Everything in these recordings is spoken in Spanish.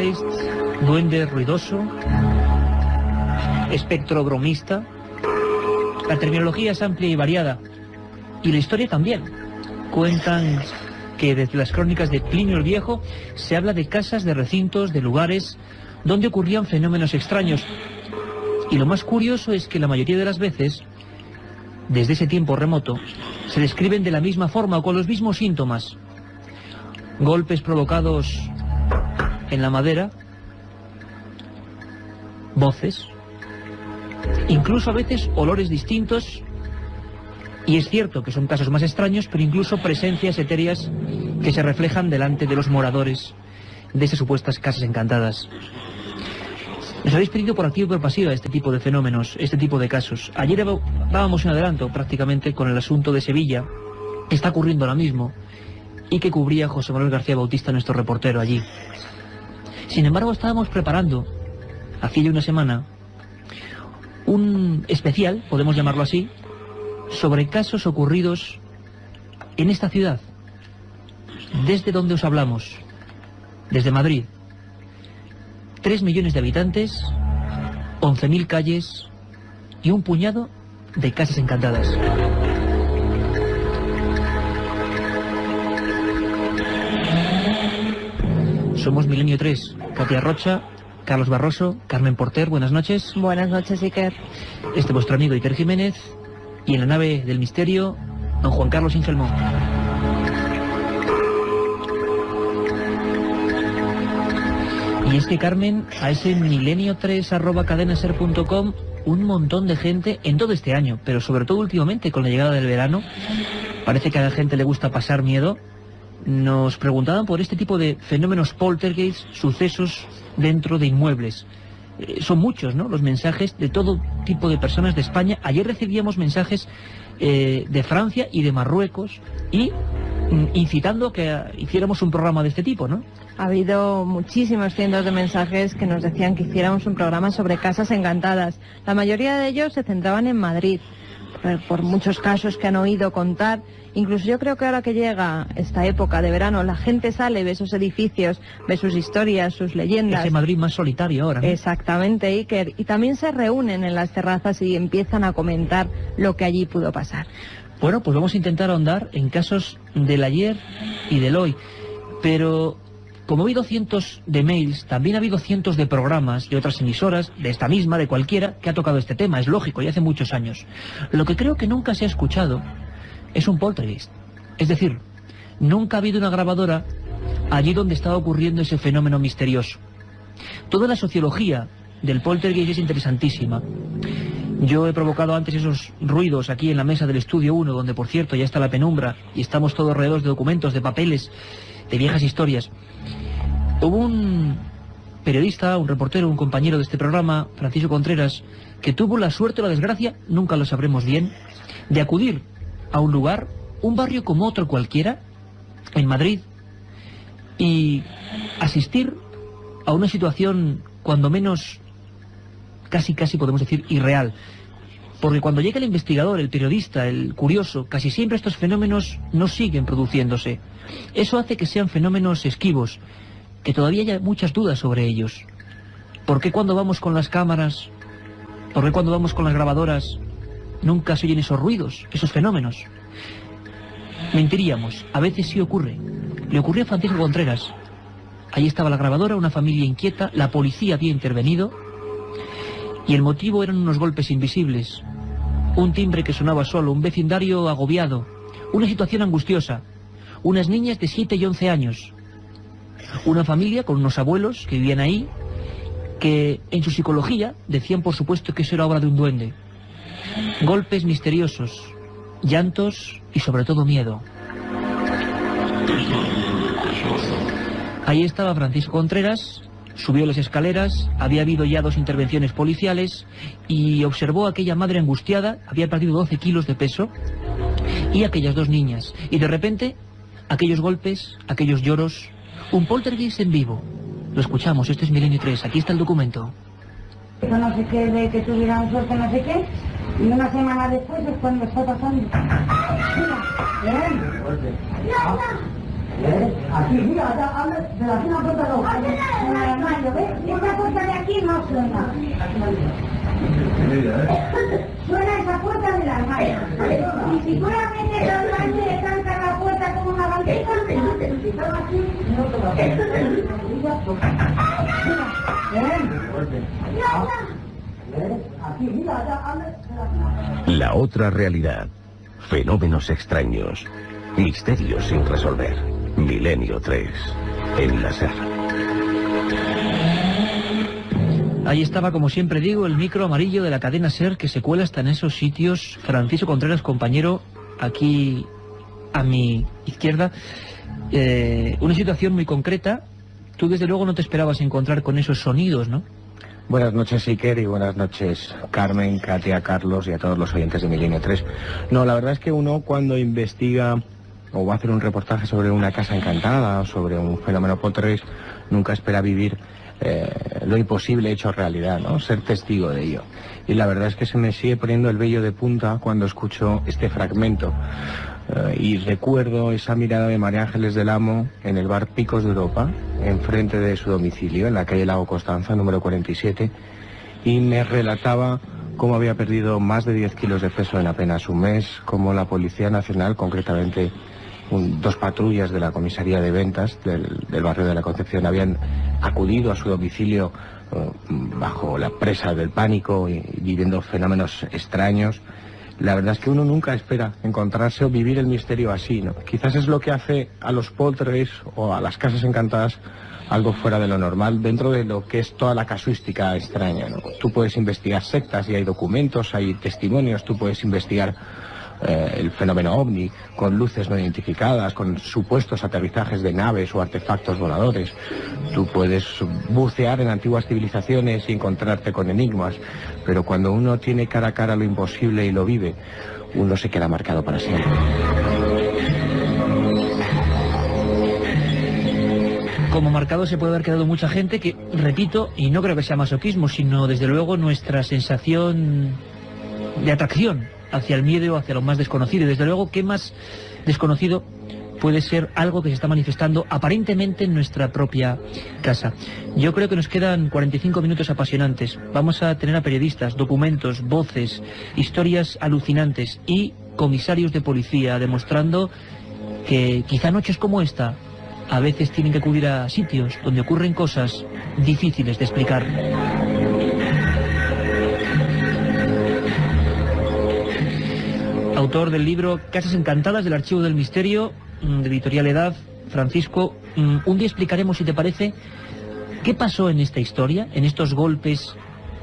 poltergeist, duende ruidoso, espectro bromista. La terminología es amplia y variada, y la historia también. Cuentan que desde las crónicas de Plinio el Viejo se habla de casas, de recintos, de lugares donde ocurrían fenómenos extraños. Y lo más curioso es que la mayoría de las veces, desde ese tiempo remoto, se describen de la misma forma o con los mismos síntomas. Golpes provocados en la madera, voces, incluso a veces olores distintos, y es cierto que son casos más extraños, pero incluso presencias etéreas que se reflejan delante de los moradores de esas supuestas casas encantadas. Nos habéis pedido por activa y por pasiva este tipo de fenómenos, este tipo de casos. Ayer dábamos un adelanto prácticamente con el asunto de Sevilla, que está ocurriendo ahora mismo, y que cubría José Manuel García Bautista, nuestro reportero allí. Sin embargo, estábamos preparando, hacía ya una semana, un especial, podemos llamarlo así, sobre casos ocurridos en esta ciudad, desde donde os hablamos, desde Madrid. 3 millones de habitantes, 11.000 calles y un puñado de casas encantadas. Somos Milenio 3, Katia Rocha, Carlos Barroso, Carmen Porter, buenas noches. Buenas noches, Iker. Vuestro amigo Iker Jiménez, y en la nave del misterio, don Juan Carlos Ingelmón. Y es que, Carmen, a ese milenio3@cadenaser.com, un montón de gente en todo este año, pero sobre todo últimamente con la llegada del verano, parece que a la gente le gusta pasar miedo. Nos preguntaban por este tipo de fenómenos poltergeist, sucesos dentro de inmuebles. Son muchos, ¿no?, los mensajes de todo tipo de personas de España. Ayer recibíamos mensajes de Francia y de Marruecos, y incitando a que hiciéramos un programa de este tipo, ¿no? Ha habido muchísimos cientos de mensajes que nos decían que hiciéramos un programa sobre casas encantadas. La mayoría de ellos se centraban en Madrid, por muchos casos que han oído contar. Incluso yo creo que ahora que llega esta época de verano, la gente sale, ve esos edificios, ve sus historias, sus leyendas. Ese Madrid más solitario ahora, ¿no? Exactamente, Iker. Y también se reúnen en las terrazas y empiezan a comentar lo que allí pudo pasar. Bueno, pues vamos a intentar ahondar en casos del ayer y del hoy. Pero como ha habido cientos de mails, también ha habido cientos de programas de otras emisoras, de esta misma, de cualquiera, que ha tocado este tema. Es lógico, y hace muchos años. Lo que creo que nunca se ha escuchado es un poltergeist. Es decir, nunca ha habido una grabadora allí donde estaba ocurriendo ese fenómeno misterioso. Toda la sociología del poltergeist es interesantísima. Yo he provocado antes esos ruidos aquí en la mesa del estudio 1, donde por cierto ya está la penumbra y estamos todos alrededor de documentos, de papeles, de viejas historias. Hubo un periodista, un reportero, un compañero de este programa, Francisco Contreras, que tuvo la suerte o la desgracia, nunca lo sabremos bien, de acudir a un lugar, un barrio como otro cualquiera, en Madrid, y asistir a una situación cuando menos casi podemos decir irreal. Porque cuando llega el investigador, el periodista, el curioso, casi siempre estos fenómenos no siguen produciéndose. Eso hace que sean fenómenos esquivos, que todavía hay muchas dudas sobre ellos. ¿Por qué cuando vamos con las cámaras, por qué cuando vamos con las grabadoras, nunca se oyen esos ruidos, esos fenómenos? Mentiríamos, a veces sí ocurre. Le ocurrió a Francisco Contreras. Allí estaba la grabadora, una familia inquieta, la policía había intervenido, y el motivo eran unos golpes invisibles, un timbre que sonaba solo, un vecindario agobiado, una situación angustiosa, unas niñas de 7 y 11 años, una familia con unos abuelos que vivían ahí, que en su psicología decían por supuesto que eso era obra de un duende. Golpes misteriosos, llantos y sobre todo miedo. Ahí estaba Francisco Contreras, subió las escaleras, había habido ya 2 intervenciones policiales y observó a aquella madre angustiada, había perdido 12 kilos de peso, y aquellas 2 niñas. Y de repente, aquellos golpes, aquellos lloros, un poltergeist en vivo. Lo escuchamos, este es Milenio 3, aquí está el documento. No sé qué, de que tuvieran suerte, no sé qué, y una semana después es cuando está pasando. Mira, ¿ven? Aquí, mira, de la una puerta no. En el armario, ¿ves? Esta puerta de aquí no suena. Suena esa puerta del armario. Y si tú la metes al baño y le cantas la puerta como una bandeja, aquí, no te lo aquí, mira, La otra realidad. Fenómenos extraños. Misterios sin resolver. Milenio 3. En la SER. Ahí estaba, como siempre digo, el micro amarillo de la cadena SER que se cuela hasta en esos sitios. Francisco Contreras, compañero, aquí a mi izquierda. Una situación muy concreta. Tú desde luego no te esperabas encontrar con esos sonidos, ¿no? Buenas noches, Iker, y buenas noches, Carmen, Katia, Carlos y a todos los oyentes de Milenio 3. No, la verdad es que uno cuando investiga o va a hacer un reportaje sobre una casa encantada o sobre un fenómeno poltergeist, nunca espera vivir lo imposible hecho realidad, ¿no? Ser testigo de ello. Y la verdad es que se me sigue poniendo el vello de punta cuando escucho este fragmento. Y recuerdo esa mirada de María Ángeles del Amo en el bar Picos de Europa, enfrente de su domicilio, en la calle Lago Constanza, número 47, y me relataba cómo había perdido más de 10 kilos de peso en apenas un mes, cómo la Policía Nacional, concretamente dos patrullas de la comisaría de ventas del barrio de la Concepción, habían acudido a su domicilio bajo la presa del pánico y viviendo fenómenos extraños. La verdad es que uno nunca espera encontrarse o vivir el misterio así, ¿no? Quizás es lo que hace a los poltergeist o a las casas encantadas algo fuera de lo normal, dentro de lo que es toda la casuística extraña, ¿no? Tú puedes investigar sectas y hay documentos, hay testimonios, tú puedes investigar el fenómeno ovni con luces no identificadas, con supuestos aterrizajes de naves o artefactos voladores. Tú puedes bucear en antiguas civilizaciones y encontrarte con enigmas, pero cuando uno tiene cara a cara lo imposible y lo vive, uno se queda marcado para siempre. Como marcado se puede haber quedado mucha gente que, repito, y no creo que sea masoquismo, sino desde luego nuestra sensación de atracción hacia el miedo, hacia lo más desconocido. Y desde luego, ¿qué más desconocido puede ser algo que se está manifestando aparentemente en nuestra propia casa? Yo creo que nos quedan 45 minutos apasionantes. Vamos a tener a periodistas, documentos, voces, historias alucinantes y comisarios de policía demostrando que quizá noches como esta a veces tienen que acudir a sitios donde ocurren cosas difíciles de explicar. Autor del libro Casas Encantadas del Archivo del Misterio, de Editorial Edad, Francisco, un día explicaremos, si te parece, qué pasó en esta historia, en estos golpes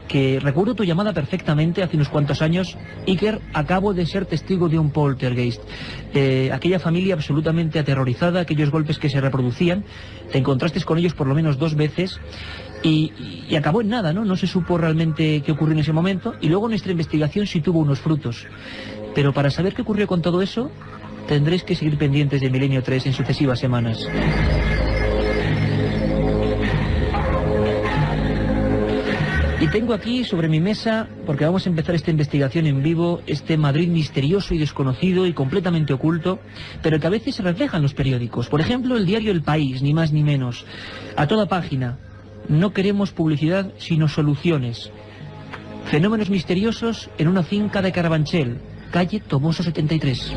que recuerdo tu llamada perfectamente hace unos cuantos años. Iker, acabo de ser testigo de un poltergeist. Aquella familia absolutamente aterrorizada, aquellos golpes que se reproducían, te encontraste con ellos por lo menos 2 veces y acabó en nada, ¿no? No se supo realmente qué ocurrió en ese momento y luego nuestra investigación sí tuvo unos frutos. Pero para saber qué ocurrió con todo eso, tendréis que seguir pendientes de Milenio 3 en sucesivas semanas. Y tengo aquí sobre mi mesa, porque vamos a empezar esta investigación en vivo, este Madrid misterioso y desconocido y completamente oculto, pero que a veces se refleja en los periódicos. Por ejemplo, el diario El País, ni más ni menos. A toda página. No queremos publicidad, sino soluciones. Fenómenos misteriosos en una finca de Carabanchel, calle Toboso 73.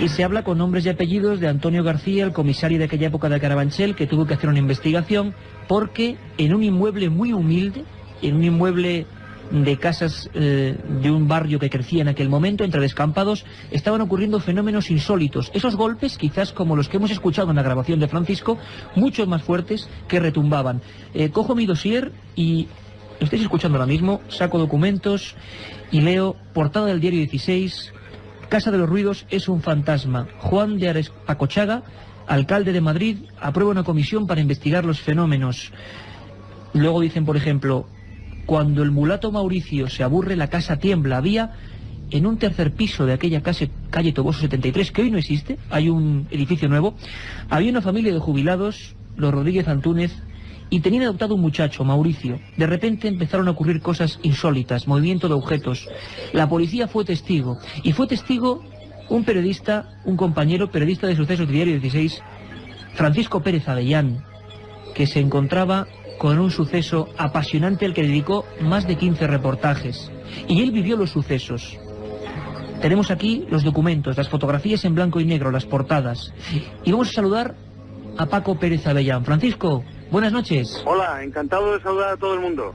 Y se habla con nombres y apellidos de Antonio García, el comisario de aquella época de Carabanchel, que tuvo que hacer una investigación porque en un inmueble muy humilde, en un inmueble de casas de un barrio que crecía en aquel momento, entre descampados, estaban ocurriendo fenómenos insólitos. Esos golpes, quizás como los que hemos escuchado en la grabación de Francisco, mucho más fuertes, que retumbaban. Cojo mi dossier y lo estáis escuchando ahora mismo, saco documentos y leo portada del diario 16, Casa de los Ruidos es un fantasma. Juan de Arespacochaga, alcalde de Madrid, aprueba una comisión para investigar los fenómenos. Luego dicen, por ejemplo, cuando el mulato Mauricio se aburre, la casa tiembla. Había en un tercer piso de aquella casa, calle Toboso 73, que hoy no existe, hay un edificio nuevo, había una familia de jubilados, los Rodríguez Antúnez, y tenían adoptado un muchacho, Mauricio. De repente empezaron a ocurrir cosas insólitas, movimiento de objetos. La policía fue testigo, y fue testigo un periodista, un compañero periodista de Sucesos de Diario 16, Francisco Pérez Avellán, que se encontraba con un suceso apasionante al que dedicó más de 15 reportajes. Y él vivió los sucesos. Tenemos aquí los documentos, las fotografías en blanco y negro, las portadas. Y vamos a saludar a Paco Pérez Avellán. Francisco, buenas noches. Hola, encantado de saludar a todo el mundo.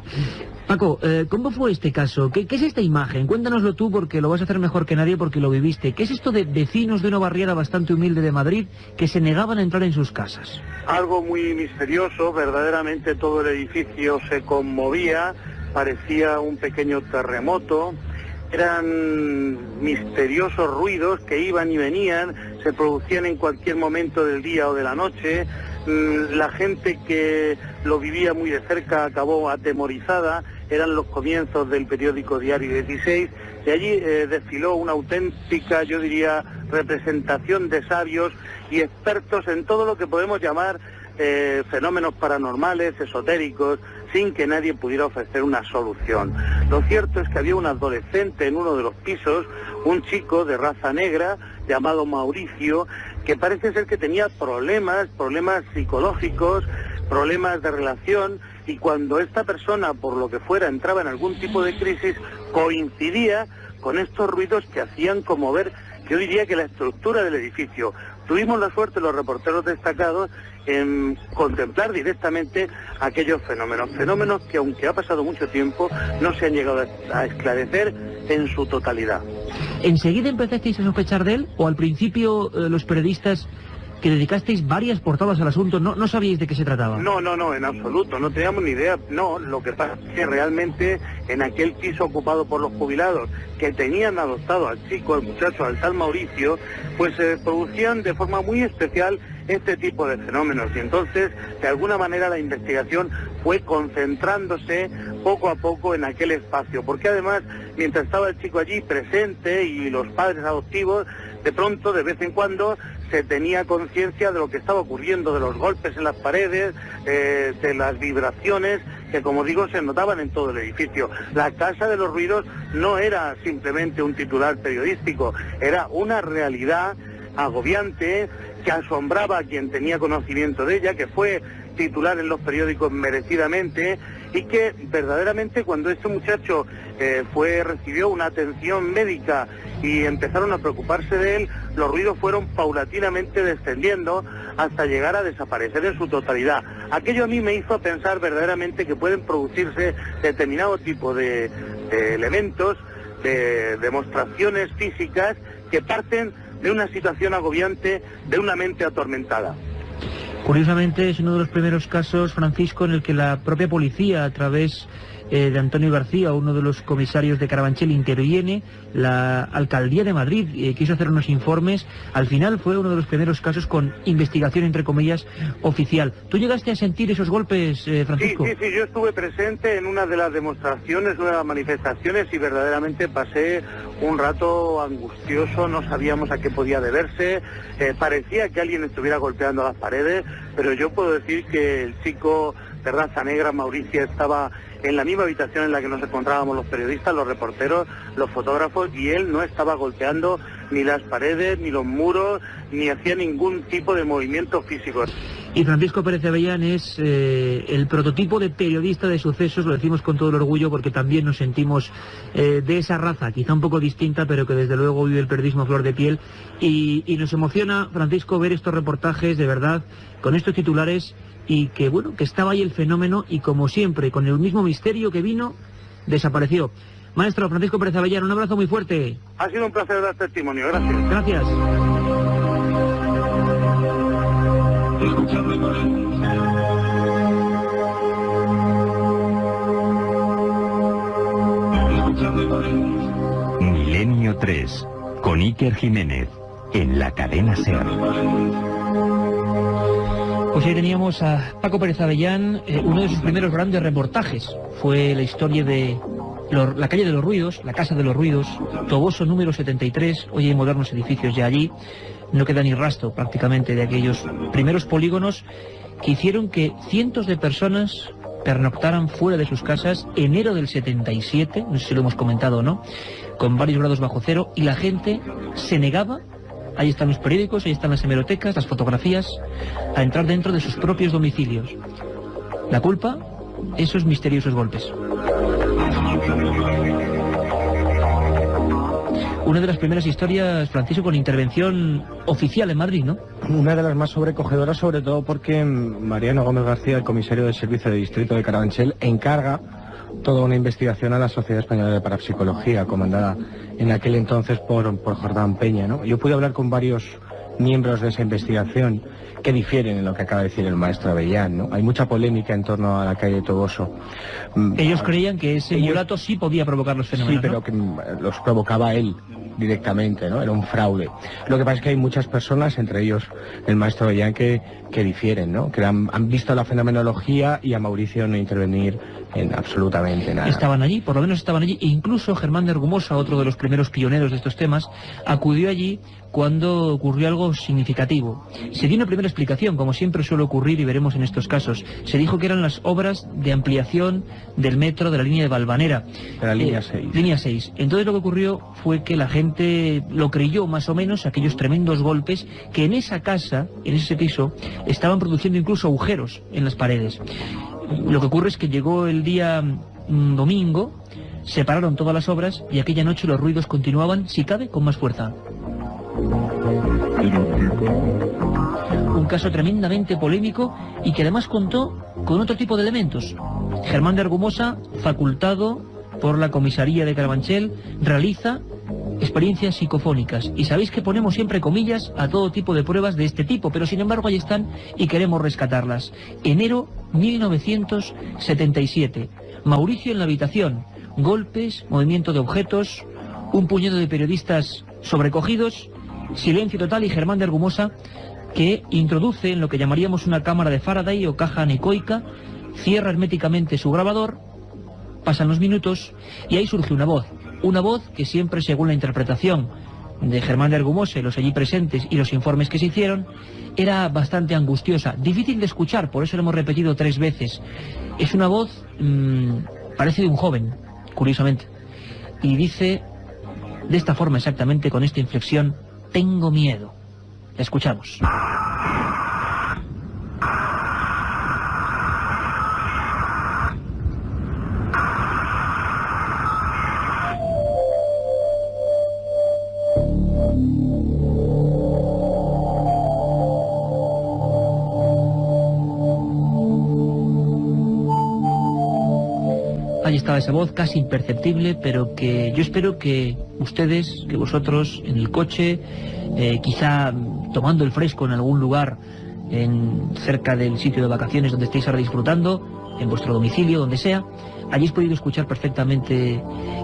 Paco, ¿cómo fue este caso? ¿Qué es esta imagen? Cuéntanoslo tú porque lo vas a hacer mejor que nadie porque lo viviste. ¿Qué es esto de vecinos de una barriada bastante humilde de Madrid que se negaban a entrar en sus casas? Algo muy misterioso, verdaderamente todo el edificio se conmovía, parecía un pequeño terremoto, eran misteriosos ruidos que iban y venían, se producían en cualquier momento del día o de la noche. La gente que lo vivía muy de cerca acabó atemorizada, eran los comienzos del periódico Diario 16, y allí desfiló una auténtica, yo diría, representación de sabios y expertos en todo lo que podemos llamar fenómenos paranormales, esotéricos, sin que nadie pudiera ofrecer una solución. Lo cierto es que había un adolescente en uno de los pisos, un chico de raza negra llamado Mauricio, que parece ser que tenía problemas psicológicos, problemas de relación, y cuando esta persona, por lo que fuera, entraba en algún tipo de crisis, coincidía con estos ruidos que hacían conmover, yo diría que la estructura del edificio. Tuvimos la suerte, los reporteros destacados, en contemplar directamente aquellos fenómenos que, aunque ha pasado mucho tiempo, no se han llegado a esclarecer en su totalidad. ¿Enseguida empezasteis a sospechar de él o al principio los periodistas que dedicasteis varias portadas al asunto no sabíais de qué se trataba? No, en absoluto, no teníamos ni idea. No, lo que pasa es que realmente en aquel piso ocupado por los jubilados que tenían adoptado al chico, al muchacho, al tal Mauricio, pues se producían de forma muy especial este tipo de fenómenos, y entonces de alguna manera la investigación fue concentrándose poco a poco en aquel espacio, porque además mientras estaba el chico allí presente y los padres adoptivos, de pronto, de vez en cuando, se tenía conciencia de lo que estaba ocurriendo, de los golpes en las paredes, de las vibraciones que, como digo, se notaban en todo el edificio. La Casa de los Ruidos no era simplemente un titular periodístico, era una realidad agobiante que asombraba a quien tenía conocimiento de ella, que fue titular en los periódicos merecidamente, y que verdaderamente cuando este muchacho recibió una atención médica y empezaron a preocuparse de él, los ruidos fueron paulatinamente descendiendo hasta llegar a desaparecer en su totalidad. Aquello a mí me hizo pensar verdaderamente que pueden producirse determinado tipo de elementos, de demostraciones físicas que parten de una situación agobiante, de una mente atormentada. Curiosamente es uno de los primeros casos, Francisco, en el que la propia policía, a través de Antonio García, uno de los comisarios de Carabanchel, interviene. La Alcaldía de Madrid quiso hacer unos informes. Al final fue uno de los primeros casos con investigación, entre comillas, oficial. ¿Tú llegaste a sentir esos golpes, Francisco? Sí, yo estuve presente en una de las demostraciones, una de las manifestaciones, y verdaderamente pasé un rato angustioso, no sabíamos a qué podía deberse, parecía que alguien estuviera golpeando las paredes, pero yo puedo decir que el chico de raza negra, Mauricio, estaba en la misma habitación en la que nos encontrábamos los periodistas, los reporteros, los fotógrafos, y él no estaba golpeando ni las paredes, ni los muros, ni hacía ningún tipo de movimiento físico. Y Francisco Pérez Avellán es el prototipo de periodista de sucesos, lo decimos con todo el orgullo porque también nos sentimos de esa raza, quizá un poco distinta, pero que desde luego vive el periodismo a flor de piel. Y nos emociona, Francisco, ver estos reportajes, de verdad, con estos titulares, y que bueno, que estaba ahí el fenómeno, y como siempre, con el mismo misterio que vino, desapareció. Maestro Francisco Pérez Avellán, un abrazo muy fuerte. Ha sido un placer dar testimonio, gracias. Gracias. Milenio 3, con Iker Jiménez, en la cadena SER. Pues ahí teníamos a Paco Pérez Avellán, uno de sus primeros grandes reportajes. Fue la historia de la calle de los Ruidos, la Casa de los Ruidos, Toboso número 73, hoy hay modernos edificios ya allí. No queda ni rastro prácticamente de aquellos primeros polígonos que hicieron que cientos de personas pernoctaran fuera de sus casas, enero del 77, no sé si lo hemos comentado o no, con varios grados bajo cero, y la gente se negaba, ahí están los periódicos, ahí están las hemerotecas, las fotografías, a entrar dentro de sus propios domicilios. La culpa, esos misteriosos golpes. Una de las primeras historias, Francisco, con intervención oficial en Madrid, ¿no? Una de las más sobrecogedoras, sobre todo porque Mariano Gómez García, el comisario del Servicio de Distrito de Carabanchel, encarga toda una investigación a la Sociedad Española de Parapsicología, comandada en aquel entonces por Jordán Peña, ¿no? Yo pude hablar con varios miembros de esa investigación que difieren en lo que acaba de decir el maestro Avellán, ¿no? Hay mucha polémica en torno a la calle Toboso. Ellos creían que ese mulato sí podía provocar los fenómenos, sí, pero ¿no? que los provocaba él directamente, ¿no? Era un fraude. Lo que pasa es que hay muchas personas, entre ellos el maestro Avellán, que difieren, ¿no? Que han visto la fenomenología y a Mauricio no intervenir en absolutamente nada. Estaban allí, por lo menos estaban allí, e incluso Germán de Argumosa, otro de los primeros pioneros de estos temas, acudió allí cuando ocurrió algo significativo. Se dio una primera explicación, como siempre suele ocurrir y veremos en estos casos. Se dijo que eran las obras de ampliación del metro de la línea de Valvanera. De la línea 6. Línea 6. Entonces lo que ocurrió fue que la gente lo creyó más o menos, aquellos tremendos golpes que en esa casa, en ese piso, estaban produciendo incluso agujeros en las paredes. Lo que ocurre es que llegó el día domingo, se pararon todas las obras y aquella noche los ruidos continuaban, si cabe, con más fuerza. Un caso tremendamente polémico y que además contó con otro tipo de elementos. Germán de Argumosa, facultado por la comisaría de Carabanchel, realiza experiencias psicofónicas. Y sabéis que ponemos siempre comillas a todo tipo de pruebas de este tipo, pero sin embargo ahí están y queremos rescatarlas. Enero 1977. Mauricio en la habitación. Golpes, movimiento de objetos, un puñado de periodistas sobrecogidos, silencio total, y Germán de Argumosa, que introduce en lo que llamaríamos una cámara de Faraday o caja anecoica, cierra herméticamente su grabador, pasan los minutos y ahí surge una voz que siempre, según la interpretación de Germán de Argumosa y los allí presentes y los informes que se hicieron, era bastante angustiosa, difícil de escuchar, por eso lo hemos repetido 3 veces. Es una voz, parece de un joven, curiosamente, y dice de esta forma exactamente, con esta inflexión: tengo miedo. La escuchamos. Ahí estaba esa voz, casi imperceptible, pero que yo espero que ustedes, que vosotros, en el coche, quizá tomando el fresco en algún lugar cerca del sitio de vacaciones donde estéis ahora disfrutando, en vuestro domicilio, donde sea, hayáis podido escuchar perfectamente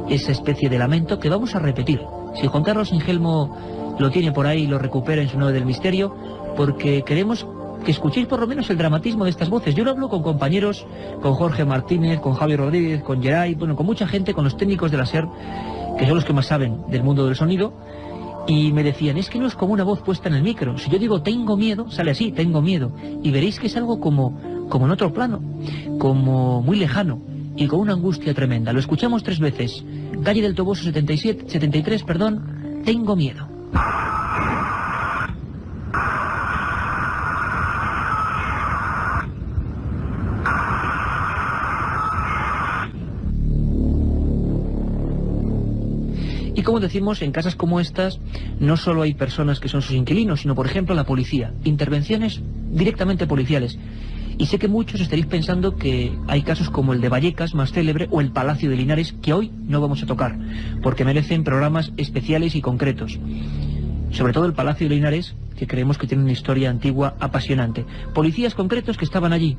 esa especie de lamento que vamos a repetir. Si Juan Carlos Ingelmo lo tiene por ahí y lo recupera en su nave del misterio, porque queremos que escuchéis por lo menos el dramatismo de estas voces. Yo lo hablo con compañeros, con Jorge Martínez, con Javier Rodríguez, con Geray, bueno, con mucha gente, con los técnicos de la SER, que son los que más saben del mundo del sonido, y me decían, es que no es como una voz puesta en el micro. Si yo digo tengo miedo, sale así, tengo miedo, y veréis que es algo como en otro plano, como muy lejano, y con una angustia tremenda. Lo escuchamos 3 veces. Calle del Toboso 73, tengo miedo. Y como decimos, en casas como estas no solo hay personas que son sus inquilinos, sino por ejemplo la policía, intervenciones directamente policiales. Y sé que muchos estaréis pensando que hay casos como el de Vallecas, más célebre, o el Palacio de Linares, que hoy no vamos a tocar, porque merecen programas especiales y concretos. Sobre todo el Palacio de Linares, que creemos que tiene una historia antigua apasionante. Policías concretos que estaban allí.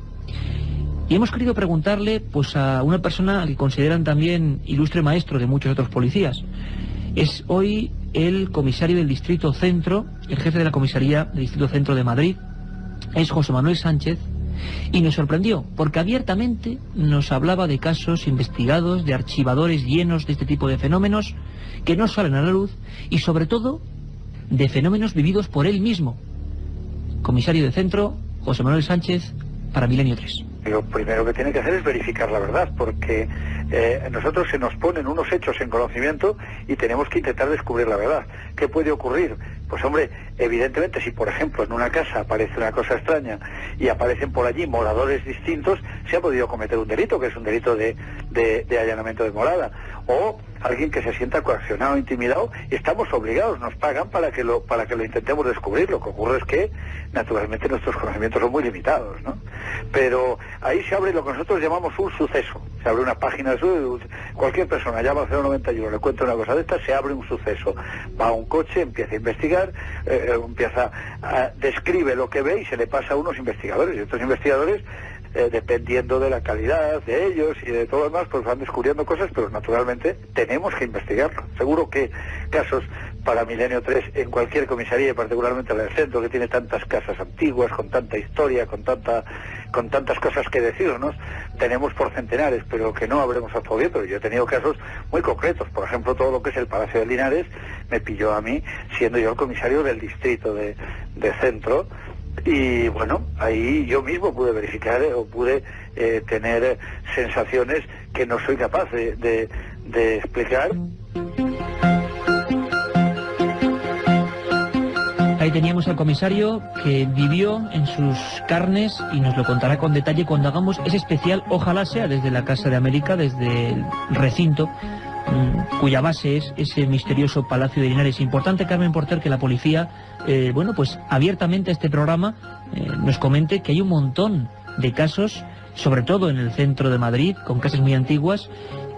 Y hemos querido preguntarle pues a una persona que consideran también ilustre maestro de muchos otros policías. Es hoy el comisario del Distrito Centro, el jefe de la comisaría del Distrito Centro de Madrid, es José Manuel Sánchez, y nos sorprendió, porque abiertamente nos hablaba de casos investigados, de archivadores llenos de este tipo de fenómenos que no salen a la luz, y sobre todo de fenómenos vividos por él mismo. Comisario de Centro, José Manuel Sánchez, para Milenio 3. Lo primero que tiene que hacer es verificar la verdad, porque nosotros se nos ponen unos hechos en conocimiento y tenemos que intentar descubrir la verdad. ¿Qué puede ocurrir? Pues hombre, evidentemente si por ejemplo en una casa aparece una cosa extraña y aparecen por allí moradores distintos, se ha podido cometer un delito, que es un delito de allanamiento de morada. O alguien que se sienta coaccionado, intimidado, y estamos obligados, nos pagan para que lo intentemos descubrir. Lo que ocurre es que naturalmente nuestros conocimientos son muy limitados, ¿no? Pero ahí se abre lo que nosotros llamamos un suceso. Se abre una página, cualquier persona llama al 091, le cuenta una cosa de esta, se abre un suceso. Va a un coche, empieza a investigar, describe lo que ve y se le pasa a unos investigadores. Y estos investigadores, dependiendo de la calidad de ellos y de todo lo demás, pues van descubriendo cosas, pero naturalmente tenemos que investigarlo. Seguro que casos para Milenio 3 en cualquier comisaría, y particularmente en el centro, que tiene tantas casas antiguas, con tanta historia, con tantas cosas que decirnos, tenemos por centenares, pero que no habremos actuado bien. Pero yo he tenido casos muy concretos. Por ejemplo, todo lo que es el Palacio de Linares me pilló a mí, siendo yo el comisario del distrito de centro. Y bueno, ahí yo mismo pude verificar o pude tener sensaciones que no soy capaz de explicar. Ahí teníamos al comisario que vivió en sus carnes y nos lo contará con detalle cuando hagamos ese especial, ojalá sea desde la Casa de América, desde el recinto cuya base es ese misterioso Palacio de Linares. Importante, Carmen Porter, que la policía, pues abiertamente a este programa nos comente que hay un montón de casos, sobre todo en el centro de Madrid, con casas muy antiguas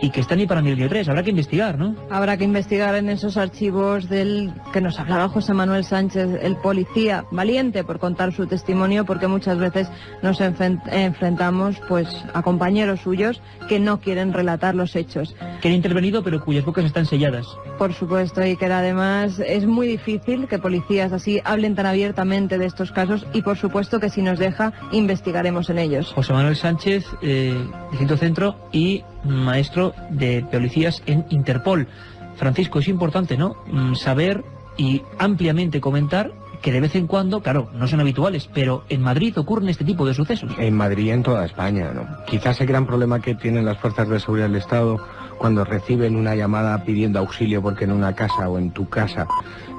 y que están ahí para Milenio 3. Habrá que investigar, ¿no? Habrá que investigar en esos archivos del que nos hablaba José Manuel Sánchez, el policía valiente por contar su testimonio, porque muchas veces nos enfrentamos pues a compañeros suyos que no quieren relatar los hechos. Que han intervenido pero cuyas bocas están selladas. Por supuesto, y que además es muy difícil que policías así hablen tan abiertamente de estos casos, y por supuesto que si nos deja, investigaremos en ellos. José Manuel Sánchez, Distrito Centro y maestro de policías en Interpol. Francisco, es importante, ¿no?, saber y ampliamente comentar que de vez en cuando, claro, no son habituales, pero en Madrid ocurren este tipo de sucesos. En Madrid y en toda España, ¿no? Quizás el gran problema que tienen las fuerzas de seguridad del Estado cuando reciben una llamada pidiendo auxilio porque en una casa o en tu casa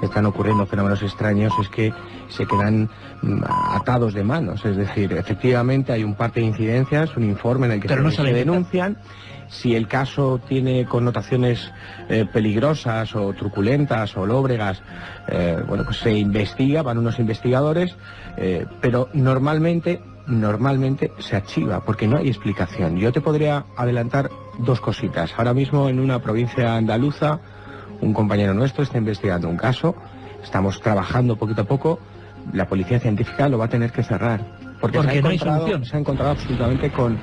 están ocurriendo fenómenos extraños es que se quedan atados de manos. Es decir, efectivamente hay un parte de incidencias, un informe en el que se denuncian. Si el caso tiene connotaciones peligrosas o truculentas o lóbregas, pues se investiga, van unos investigadores, pero normalmente se archiva porque no hay explicación. Yo te podría adelantar dos cositas. Ahora mismo en una provincia andaluza, un compañero nuestro está investigando un caso, estamos trabajando poquito a poco, la policía científica lo va a tener que cerrar. Porque no hay solución. Se ha encontrado absolutamente con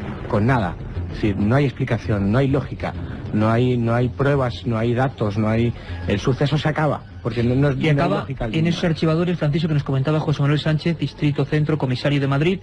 nada. Es decir, no hay explicación, no hay lógica, no hay pruebas, no hay datos, no hay... El suceso se acaba, porque no es... Y acaba en esos archivadores, Francisco, que nos comentaba José Manuel Sánchez, Distrito Centro, comisario de Madrid.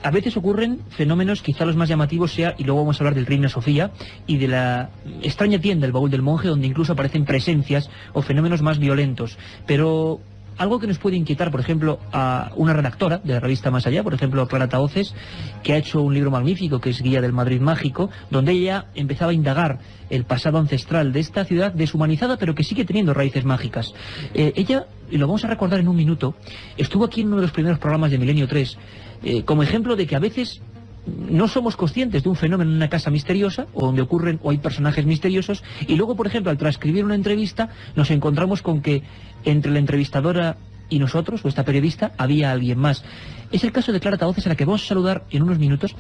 A veces ocurren fenómenos, quizá los más llamativos sea, y luego vamos a hablar del Reina Sofía, y de la extraña tienda, el Baúl del Monje, donde incluso aparecen presencias o fenómenos más violentos. Pero... algo que nos puede inquietar, por ejemplo, a una redactora de la revista Más Allá, por ejemplo, Clara Tahoces, que ha hecho un libro magnífico que es Guía del Madrid Mágico, donde ella empezaba a indagar el pasado ancestral de esta ciudad deshumanizada, pero que sigue teniendo raíces mágicas. Ella, y lo vamos a recordar en un minuto, estuvo aquí en uno de los primeros programas de Milenio 3, como ejemplo de que a veces no somos conscientes de un fenómeno en una casa misteriosa, o donde ocurren o hay personajes misteriosos, y luego, por ejemplo, al transcribir una entrevista, nos encontramos con que entre la entrevistadora y nosotros, o esta periodista, había alguien más. Es el caso de Clara Tahoces, a la que vamos a saludar en unos minutos.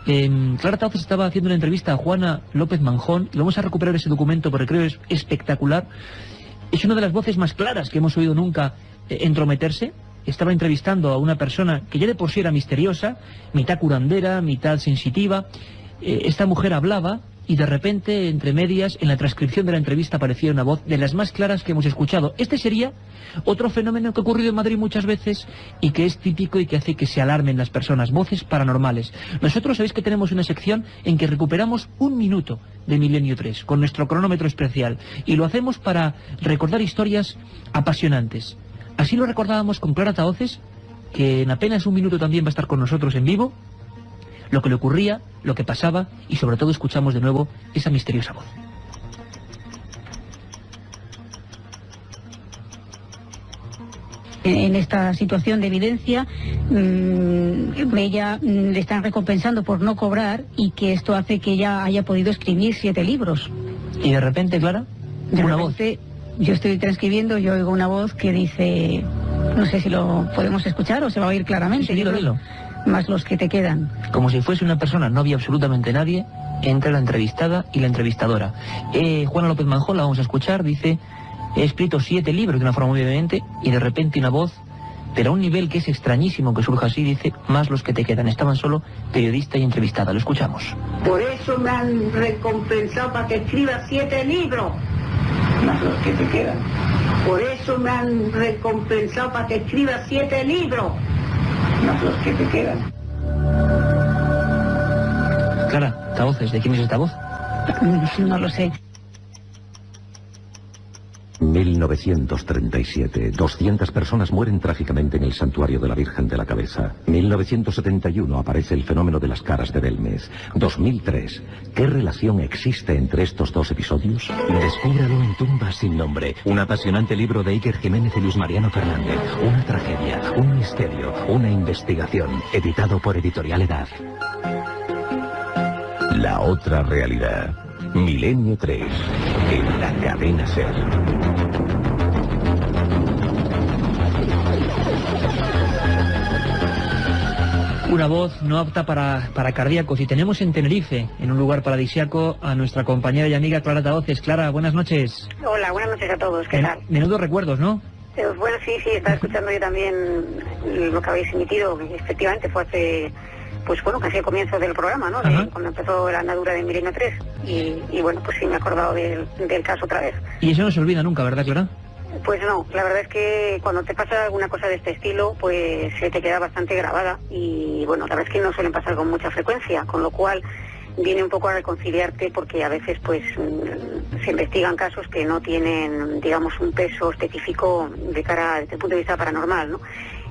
Clara Tahoces estaba haciendo una entrevista a Juana López Manjón, y vamos a recuperar ese documento porque creo que es espectacular. Es una de las voces más claras que hemos oído nunca entrometerse. Estaba entrevistando a una persona que ya de por sí era misteriosa, mitad curandera, mitad sensitiva. Esta mujer hablaba y de repente, entre medias, en la transcripción de la entrevista aparecía una voz de las más claras que hemos escuchado. Este sería otro fenómeno que ha ocurrido en Madrid muchas veces y que es típico y que hace que se alarmen las personas, voces paranormales. Nosotros sabéis que tenemos una sección en que recuperamos un minuto de Milenio 3 con nuestro cronómetro especial, y lo hacemos para recordar historias apasionantes. Así lo recordábamos con Clara Tahoces, que en apenas un minuto también va a estar con nosotros en vivo, lo que le ocurría, lo que pasaba y sobre todo escuchamos de nuevo esa misteriosa voz. En esta situación de evidencia, ella le están recompensando por no cobrar y que esto hace que ella haya podido escribir 7 libros. Y de repente, Clara, una voz. Yo estoy transcribiendo, yo oigo una voz que dice, no sé si lo podemos escuchar o se va a oír claramente. Sí, dilo. Más los que te quedan. Como si fuese una persona, no había absolutamente nadie, entre la entrevistada y la entrevistadora. Juana López Manjón, la vamos a escuchar, dice... He escrito 7 libros de una forma muy evidente y de repente una voz, pero a un nivel que es extrañísimo que surja así, dice, más los que te quedan. Estaban solo periodista y entrevistada. Lo escuchamos. Por eso me han recompensado para que escriba 7 libros. Más los que te quedan. Por eso me han recompensado para que escriba 7 libros. Más los que te quedan. Clara, esta voz, ¿de quién es esta voz? No lo sé. 1937. 200 personas mueren trágicamente en el santuario de la Virgen de la Cabeza. 1971 aparece el fenómeno de las caras de Belmez. 2003. ¿Qué relación existe entre estos dos episodios? Descúbralo en Tumbas sin nombre. Un apasionante libro de Iker Jiménez y Luis Mariano Fernández. Una tragedia, un misterio, una investigación. Editado por Editorial Edad. La otra realidad. Milenio 3. En la cadena SER. Una voz no apta para cardíacos. Y tenemos en Tenerife, en un lugar paradisíaco, a nuestra compañera y amiga Clara Tahoces. Clara, buenas noches. Hola, buenas noches a todos. ¿Qué tal? Menudos recuerdos, ¿no? Bueno, sí, estaba escuchando yo también lo que habéis emitido. Efectivamente, fue hace... Pues bueno, casi al comienzo del programa, ¿no? Cuando empezó la andadura de Milenio 3. Y bueno, pues sí, me he acordado del caso otra vez. Y eso no se olvida nunca, ¿verdad, Clara? Pues no, la verdad es que cuando te pasa alguna cosa de este estilo, pues se te queda bastante grabada. Y bueno, la verdad es que no suelen pasar con mucha frecuencia, con lo cual viene un poco a reconciliarte porque a veces pues se investigan casos que no tienen, digamos, un peso específico de cara desde el punto de vista paranormal, ¿no?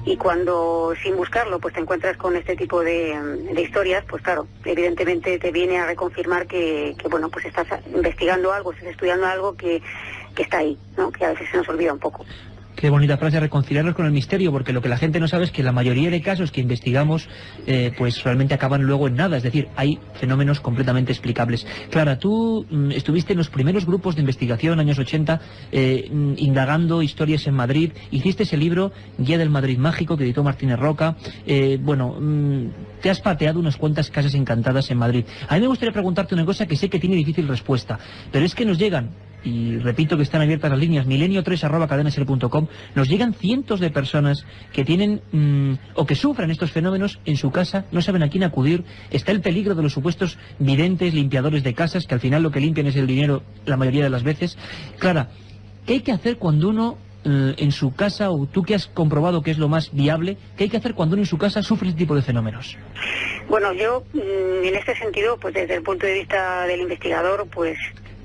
Y cuando, sin buscarlo, pues te encuentras con este tipo de historias, pues claro, evidentemente te viene a reconfirmar que bueno, pues estás investigando algo, estás estudiando algo que está ahí, ¿no? Que a veces se nos olvida un poco. Qué bonita frase, reconciliarnos con el misterio, porque lo que la gente no sabe es que la mayoría de casos que investigamos pues realmente acaban luego en nada, es decir, hay fenómenos completamente explicables. Clara, tú estuviste en los primeros grupos de investigación, años 80, indagando historias en Madrid, hiciste ese libro, Guía del Madrid Mágico, que editó Martínez Roca, te has pateado unas cuantas casas encantadas en Madrid. A mí me gustaría preguntarte una cosa que sé que tiene difícil respuesta, pero es que nos llegan, y repito que están abiertas las líneas, milenio3@cadenaser.com, nos llegan cientos de personas que tienen o que sufren estos fenómenos en su casa, no saben a quién acudir, está el peligro de los supuestos videntes, limpiadores de casas, que al final lo que limpian es el dinero la mayoría de las veces. Clara, ¿qué hay que hacer cuando uno en su casa, o tú que has comprobado que es lo más viable, qué hay que hacer cuando uno en su casa sufre este tipo de fenómenos? Bueno, yo en este sentido, pues desde el punto de vista del investigador, pues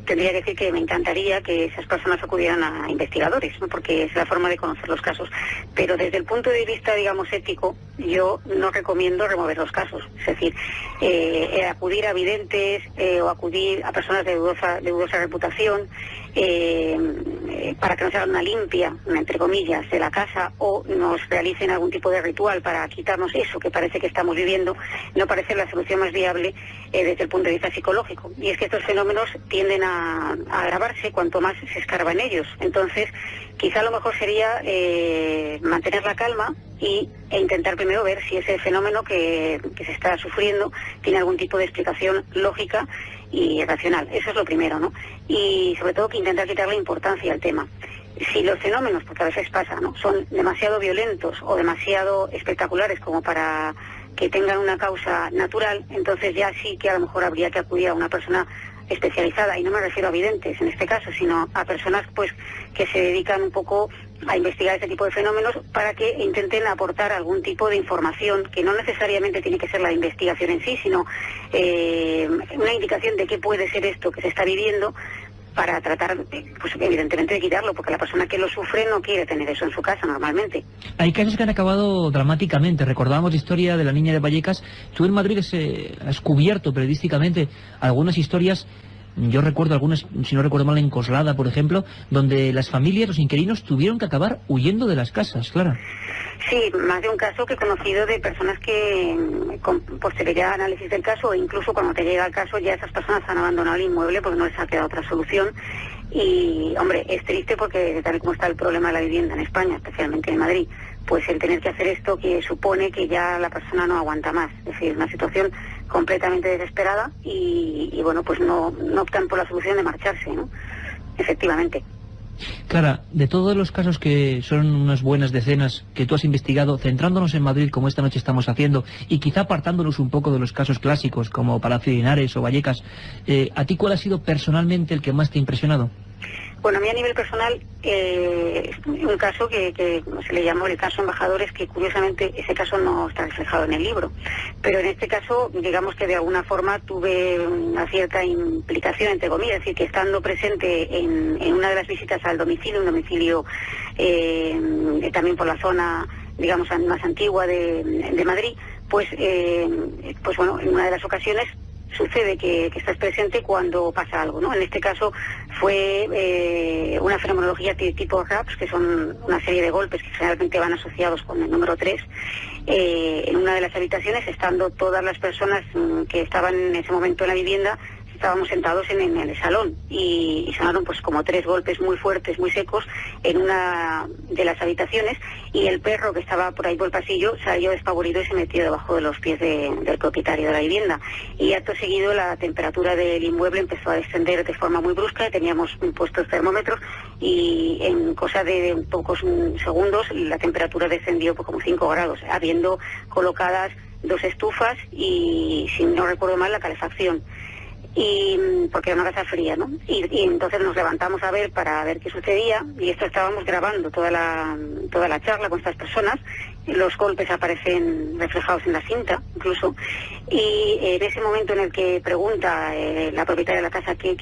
tendría que decir que me encantaría que esas personas acudieran a investigadores, ¿no? Porque es la forma de conocer los casos. Pero desde el punto de vista, digamos, ético, yo no recomiendo remover los casos. Es decir, acudir a videntes o acudir a personas de dudosa reputación para que nos hagan una limpia, entre comillas, de la casa o nos realicen algún tipo de ritual para quitarnos eso que parece que estamos viviendo, no parece la solución más viable desde el punto de vista psicológico. Y es que estos fenómenos tienden a agravarse cuanto más se escarba en ellos. Entonces, quizá lo mejor sería mantener la calma e intentar primero ver si ese fenómeno que se está sufriendo tiene algún tipo de explicación lógica y racional. Eso es lo primero, ¿no? Y sobre todo que intentar quitarle importancia al tema. Si los fenómenos, porque a veces pasa, ¿no?, son demasiado violentos o demasiado espectaculares como para que tengan una causa natural, entonces ya sí que a lo mejor habría que acudir a una persona especializada, y no me refiero a videntes en este caso, sino a personas pues que se dedican un poco a investigar este tipo de fenómenos para que intenten aportar algún tipo de información que no necesariamente tiene que ser la investigación en sí, sino una indicación de qué puede ser esto que se está viviendo, para tratar, pues evidentemente, de quitarlo, porque la persona que lo sufre no quiere tener eso en su casa normalmente. Hay casos que han acabado dramáticamente. Recordábamos la historia de la niña de Vallecas. Tú en Madrid has cubierto periodísticamente algunas historias. Yo recuerdo algunas, si no recuerdo mal, en Coslada, por ejemplo, donde las familias, los inquilinos, tuvieron que acabar huyendo de las casas, Clara. Sí, más de un caso que he conocido de personas que, con posterioridad análisis del caso, o incluso cuando te llega el caso, ya esas personas han abandonado el inmueble porque no les ha quedado otra solución. Y, hombre, es triste porque tal y como está el problema de la vivienda en España, especialmente en Madrid, pues el tener que hacer esto que supone que ya la persona no aguanta más. Es decir, una situación completamente desesperada y bueno, pues no optan por la solución de marcharse, ¿no? Efectivamente. Clara, de todos los casos, que son unas buenas decenas que tú has investigado, centrándonos en Madrid como esta noche estamos haciendo, y quizá apartándonos un poco de los casos clásicos como Palacio de Linares o Vallecas, ¿a ti cuál ha sido personalmente el que más te ha impresionado? Bueno, a mí a nivel personal, un caso que se le llamó el caso Embajadores, que curiosamente ese caso no está reflejado en el libro, pero en este caso, digamos que de alguna forma tuve una cierta implicación, entre comillas, es decir, que estando presente en una de las visitas al domicilio, un domicilio también por la zona, digamos, más antigua de Madrid, pues bueno, en una de las ocasiones sucede que estás presente cuando pasa algo, ¿no? En este caso fue una fenomenología tipo RAPS, que son una serie de golpes que generalmente van asociados con el número 3, en una de las habitaciones, estando todas las personas que estaban en ese momento en la vivienda, estábamos sentados en el salón y sonaron pues como 3 golpes muy fuertes, muy secos en una de las habitaciones, y el perro que estaba por ahí por el pasillo salió despavorido y se metió debajo de los pies del propietario de la vivienda. Y acto seguido la temperatura del inmueble empezó a descender de forma muy brusca, teníamos puestos termómetros y en cosa de pocos segundos la temperatura descendió por como 5 grados, habiendo colocadas 2 estufas y, si no recuerdo mal, la calefacción. Y porque era una casa fría, ¿no? Y entonces nos levantamos a ver para ver qué sucedía, y esto estábamos grabando toda la charla con estas personas. Los golpes aparecen reflejados en la cinta, incluso, y en ese momento en el que pregunta la propietaria de la casa qué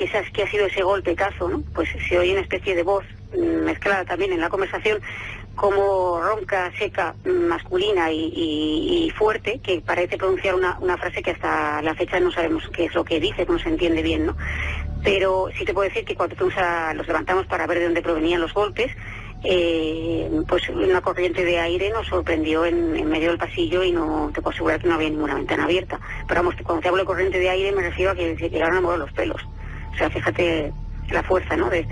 ha sido ese golpetazo, ¿no? Pues se oye una especie de voz mezclada también en la conversación, como ronca, seca, masculina y fuerte, que parece pronunciar una frase que hasta la fecha no sabemos qué es lo que dice, no se entiende bien, ¿no? Pero sí te puedo decir que cuando los levantamos para ver de dónde provenían los golpes, pues una corriente de aire nos sorprendió en medio del pasillo, y no te puedo asegurar que no había ninguna ventana abierta. Pero vamos, cuando te hablo de corriente de aire me refiero a que se llegaron a mover los pelos. O sea, fíjate la fuerza, ¿no?, de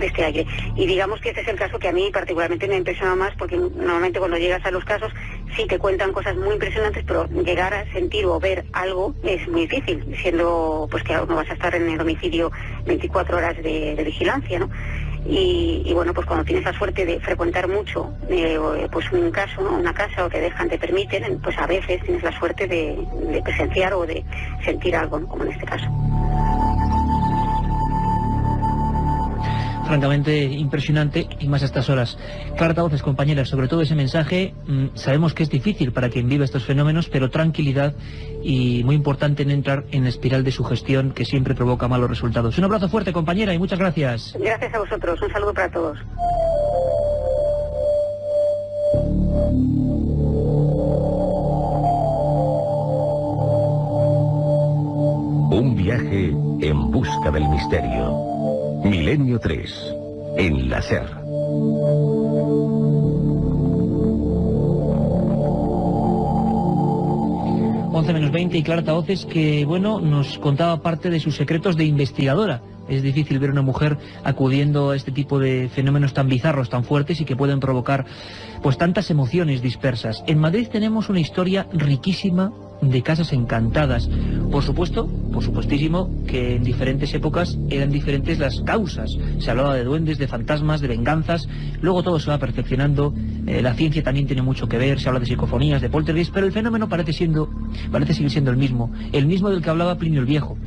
este aire. Y digamos que este es el caso que a mí particularmente me ha impresionado más, porque normalmente cuando llegas a los casos sí te cuentan cosas muy impresionantes, pero llegar a sentir o ver algo es muy difícil, siendo pues que no vas a estar en el domicilio 24 horas de vigilancia, ¿no? Y bueno, pues cuando tienes la suerte de frecuentar mucho pues un caso, ¿no?, una casa, o te permiten, pues a veces tienes la suerte de presenciar o de sentir algo, ¿no?, como en este caso. Francamente impresionante, y más a estas horas. Clara Tavoces, compañera, sobre todo ese mensaje, sabemos que es difícil para quien vive estos fenómenos, pero tranquilidad, y muy importante no entrar en la espiral de sugestión que siempre provoca malos resultados. Un abrazo fuerte, compañera, y muchas gracias. Gracias a vosotros, un saludo para todos. Un viaje en busca del misterio. Milenio 3, en la SER. Menos 20, y Clara Tavoces, que bueno, nos contaba parte de sus secretos de investigadora. Es difícil ver una mujer acudiendo a este tipo de fenómenos tan bizarros, tan fuertes, y que pueden provocar pues tantas emociones dispersas. En Madrid tenemos una historia riquísima de casas encantadas. Por supuestísimo que en diferentes épocas eran diferentes las causas. Se hablaba de duendes, de fantasmas, de venganzas. Luego todo se va perfeccionando. La ciencia también tiene mucho que ver. Se habla de psicofonías, de poltergeist, pero el fenómeno parece seguir siendo el mismo del que hablaba Plinio el Viejo,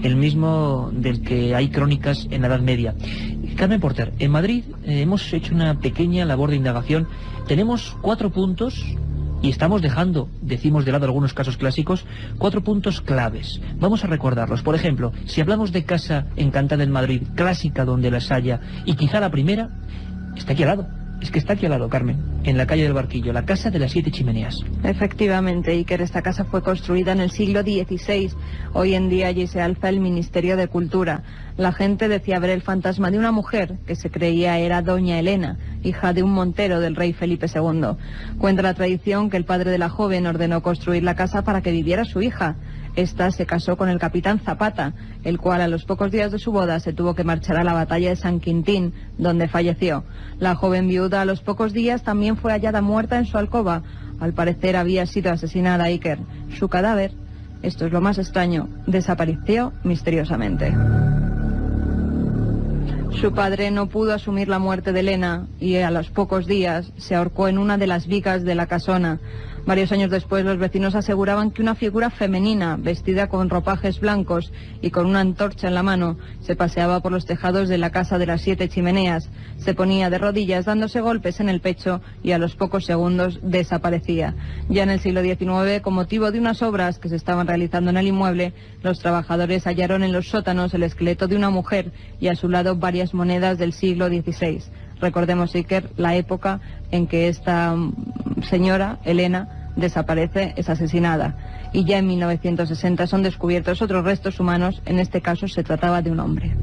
el mismo del que hay crónicas en la Edad Media. Carmen Porter, en Madrid hemos hecho una pequeña labor de indagación. Tenemos 4 puntos Y estamos dejando, decimos de lado algunos casos clásicos, 4 puntos claves. Vamos a recordarlos. Por ejemplo, si hablamos de Casa Encantada en Madrid, clásica donde las haya, y quizá la primera, está aquí al lado. Es que está aquí al lado, Carmen, en la calle del Barquillo, la Casa de las 7 Chimeneas. Efectivamente, Iker, esta casa fue construida en el siglo XVI. Hoy en día allí se alza el Ministerio de Cultura. La gente decía ver el fantasma de una mujer que se creía era doña Elena, hija de un montero del rey Felipe II. Cuenta la tradición que el padre de la joven ordenó construir la casa para que viviera su hija. Esta se casó con el capitán Zapata, el cual a los pocos días de su boda se tuvo que marchar a la batalla de San Quintín, donde falleció. La joven viuda a los pocos días también fue hallada muerta en su alcoba. Al parecer había sido asesinada, Iker. Su cadáver, esto es lo más extraño, desapareció misteriosamente. Su padre no pudo asumir la muerte de Elena y a los pocos días se ahorcó en una de las vigas de la casona. Varios años después los vecinos aseguraban que una figura femenina, vestida con ropajes blancos y con una antorcha en la mano, se paseaba por los tejados de la Casa de las 7 Chimeneas. Se ponía de rodillas dándose golpes en el pecho y a los pocos segundos desaparecía. Ya en el siglo XIX, con motivo de unas obras que se estaban realizando en el inmueble, los trabajadores hallaron en los sótanos el esqueleto de una mujer y a su lado varias monedas del siglo XVI. Recordemos, Iker, la época en que esta señora, Elena, desaparece, es asesinada. Y ya en 1960 son descubiertos otros restos humanos, en este caso se trataba de un hombre.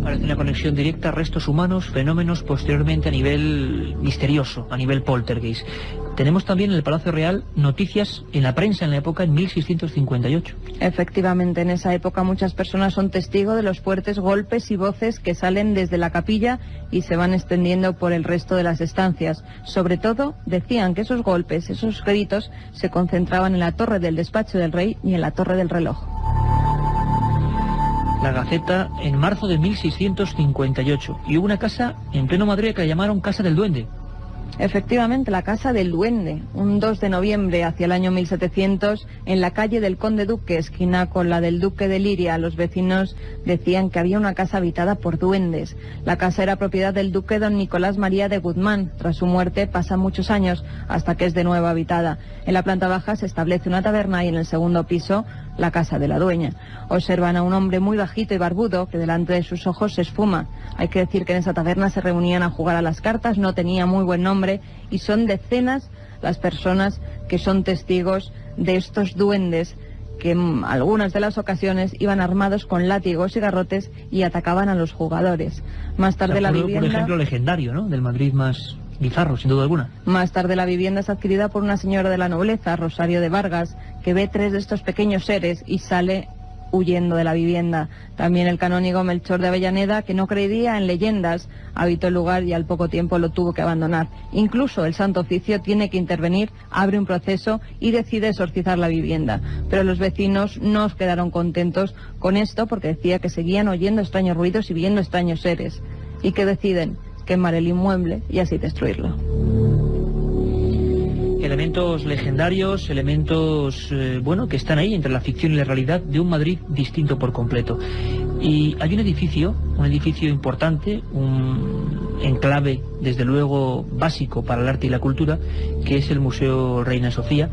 Parece una conexión directa, restos humanos, fenómenos posteriormente a nivel misterioso, a nivel poltergeist. Tenemos también en el Palacio Real noticias en la prensa en la época, en 1658. Efectivamente, en esa época muchas personas son testigos de los fuertes golpes y voces que salen desde la capilla y se van extendiendo por el resto de las estancias. Sobre todo, decían que esos golpes, esos gritos, se concentraban en la torre del despacho del rey y en la torre del reloj. La Gaceta en marzo de 1658. Y hubo una casa en pleno Madrid que la llamaron Casa del Duende. Efectivamente, la Casa del Duende, un 2 de noviembre hacia el año 1700, en la calle del Conde Duque, esquina con la del Duque de Liria, los vecinos decían que había una casa habitada por duendes. La casa era propiedad del duque don Nicolás María de Guzmán. Tras su muerte pasan muchos años hasta que es de nuevo habitada. En la planta baja se establece una taberna y en el segundo piso la casa de la dueña. Observan a un hombre muy bajito y barbudo que delante de sus ojos se esfuma. Hay que decir que en esa taberna se reunían a jugar a las cartas, no tenía muy buen nombre y son decenas las personas que son testigos de estos duendes que en algunas de las ocasiones iban armados con látigos y garrotes y atacaban a los jugadores. Más tarde la vivienda... Por ejemplo, legendario, ¿no? Del Madrid más bizarro, sin duda alguna. Más tarde la vivienda es adquirida por una señora de la nobleza, Rosario de Vargas, que ve 3 de estos pequeños seres y sale huyendo de la vivienda. También el canónigo Melchor de Avellaneda, que no creía en leyendas, habitó el lugar y al poco tiempo lo tuvo que abandonar. Incluso el Santo Oficio tiene que intervenir, abre un proceso y decide exorcizar la vivienda. Pero los vecinos no quedaron contentos con esto porque decía que seguían oyendo extraños ruidos y viendo extraños seres. ¿Y que deciden? Quemar el inmueble y así destruirlo. Elementos legendarios, elementos, que están ahí entre la ficción y la realidad de un Madrid distinto por completo. Y hay un edificio importante, un enclave, desde luego, básico para el arte y la cultura, que es el Museo Reina Sofía.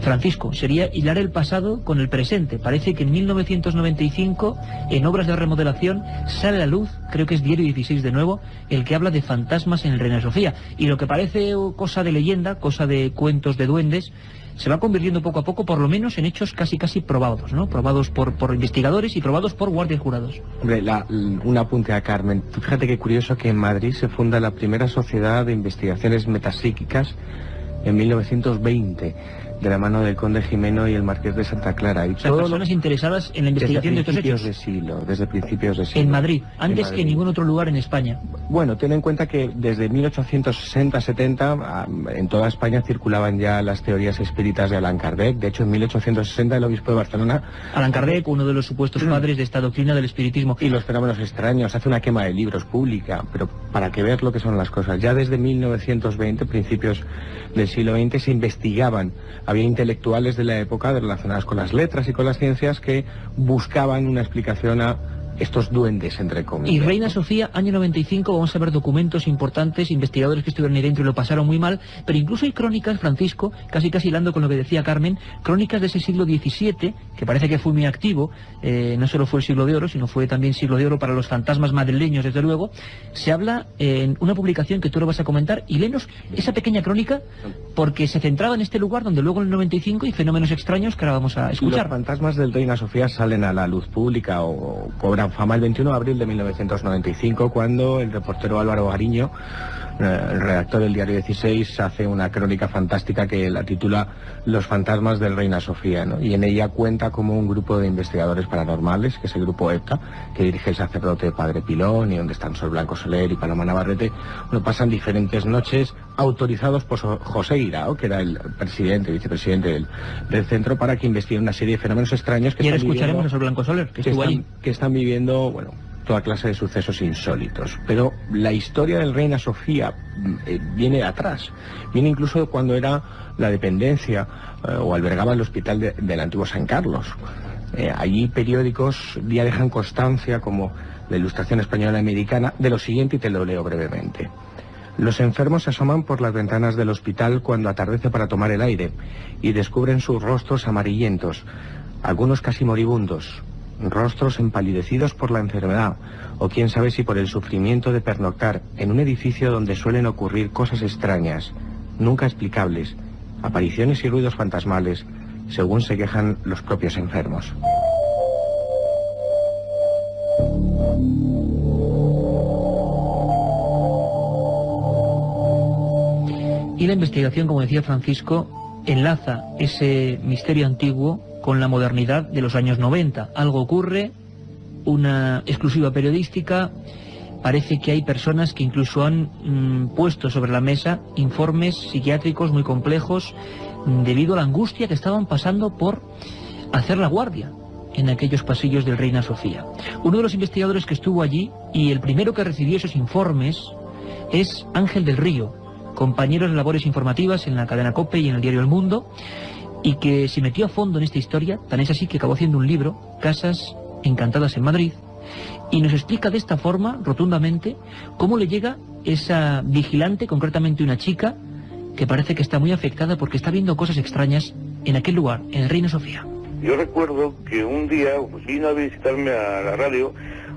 Francisco, sería hilar el pasado con el presente. Parece que en 1995, en obras de remodelación, sale a la luz, creo que es Diario 16 de nuevo, el que habla de fantasmas en el Reina Sofía. Y lo que parece cosa de leyenda, cosa de cuentos de duendes, se va convirtiendo poco a poco, por lo menos en hechos casi probados, ¿no? Probados por investigadores y probados por guardias jurados. Hombre, un apunte a Carmen. Tú fíjate qué curioso que en Madrid se funda la primera sociedad de investigaciones metapsíquicas en 1920. De la mano del conde Jimeno y el marqués de Santa Clara. Y personas interesadas en la investigación de estos hechos. Desde principios de siglo. En Madrid, antes que en ningún otro lugar en España. Bueno, ten en cuenta que desde 1860-70 en toda España circulaban ya las teorías espíritas de Allan Kardec. De hecho, en 1860 el obispo de Barcelona... Allan Kardec, uno de los supuestos padres de esta doctrina del espiritismo. Y los fenómenos extraños, hace una quema de libros pública, pero para que ver lo que son las cosas. Ya desde 1920, principios del siglo XX, se investigaban. Había intelectuales de la época relacionadas con las letras y con las ciencias que buscaban una explicación a estos duendes, entre comillas. Y Reina Sofía, año 95, vamos a ver documentos importantes, investigadores que estuvieron ahí dentro y lo pasaron muy mal, pero incluso hay crónicas, Francisco, casi hilando con lo que decía Carmen, crónicas de ese siglo XVII, que parece que fue muy activo, no solo fue el siglo de oro, sino fue también siglo de oro para los fantasmas madrileños, desde luego. Se habla en una publicación que tú lo vas a comentar, y léenos esa pequeña crónica, porque se centraba en este lugar donde luego en el 95 hay fenómenos extraños que ahora vamos a escuchar. Los fantasmas del Reina Sofía salen a la luz pública o cobran fama el 21 de abril de 1995, cuando el reportero Álvaro Gariño, el redactor del diario 16, hace una crónica fantástica que la titula Los fantasmas del Reina Sofía, ¿no? Y en ella cuenta como un grupo de investigadores paranormales, que es el grupo EPTA, que dirige el sacerdote Padre Pilón, y donde están Sol Blanco Soler y Paloma Navarrete, pasan diferentes noches autorizados por José Guirao, que era el vicepresidente del centro, para que investiguen una serie de fenómenos extraños que y ahora escucharemos a Sol Blanco Soler, que están viviendo, bueno, toda clase de sucesos insólitos. Pero la historia del Reina Sofía viene de atrás, viene incluso cuando era la dependencia o albergaba el hospital del antiguo San Carlos. Allí periódicos ya dejan constancia, como la Ilustración Española Americana, de lo siguiente, y te lo leo brevemente. Los enfermos se asoman por las ventanas del hospital cuando atardece para tomar el aire y descubren sus rostros amarillentos, algunos casi moribundos, rostros empalidecidos por la enfermedad, o quién sabe si por el sufrimiento de pernoctar en un edificio donde suelen ocurrir cosas extrañas, nunca explicables, apariciones y ruidos fantasmales, según se quejan los propios enfermos. Y la investigación, como decía Francisco, enlaza ese misterio antiguo con la modernidad de los años 90. Algo ocurre, una exclusiva periodística, parece que hay personas que incluso han puesto sobre la mesa informes psiquiátricos muy complejos debido a la angustia que estaban pasando por hacer la guardia en aquellos pasillos del Reina Sofía. Uno de los investigadores que estuvo allí y el primero que recibió esos informes es Ángel del Río, compañero de labores informativas en la cadena COPE y en el diario El Mundo, y que se metió a fondo en esta historia, tan es así que acabó haciendo un libro, Casas Encantadas en Madrid, y nos explica de esta forma, rotundamente, cómo le llega esa vigilante, concretamente una chica, que parece que está muy afectada porque está viendo cosas extrañas en aquel lugar, en el Reina Sofía. Yo recuerdo que un día vino a visitarme a la radio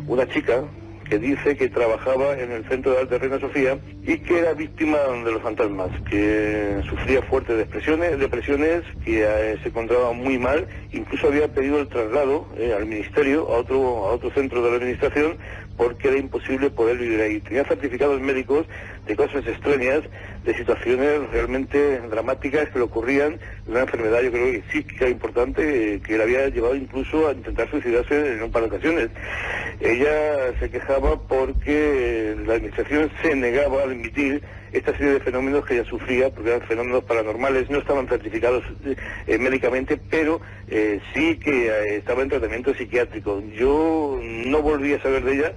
una chica que dice que trabajaba en el Centro de Arte de Reina Sofía y que era víctima de los fantasmas, que sufría fuertes depresiones, que se encontraba muy mal, incluso había pedido el traslado al ministerio, a otro centro de la administración, porque era imposible poder vivir ahí. Tenía certificados médicos de cosas extrañas, de situaciones realmente dramáticas que le ocurrían, de una enfermedad, yo creo que psíquica importante, que le había llevado incluso a intentar suicidarse en un par de ocasiones. Ella se quejaba porque la administración se negaba a admitir esta serie de fenómenos que ella sufría, porque eran fenómenos paranormales, no estaban certificados médicamente, pero sí que estaba en tratamiento psiquiátrico. Yo no volví a saber de ella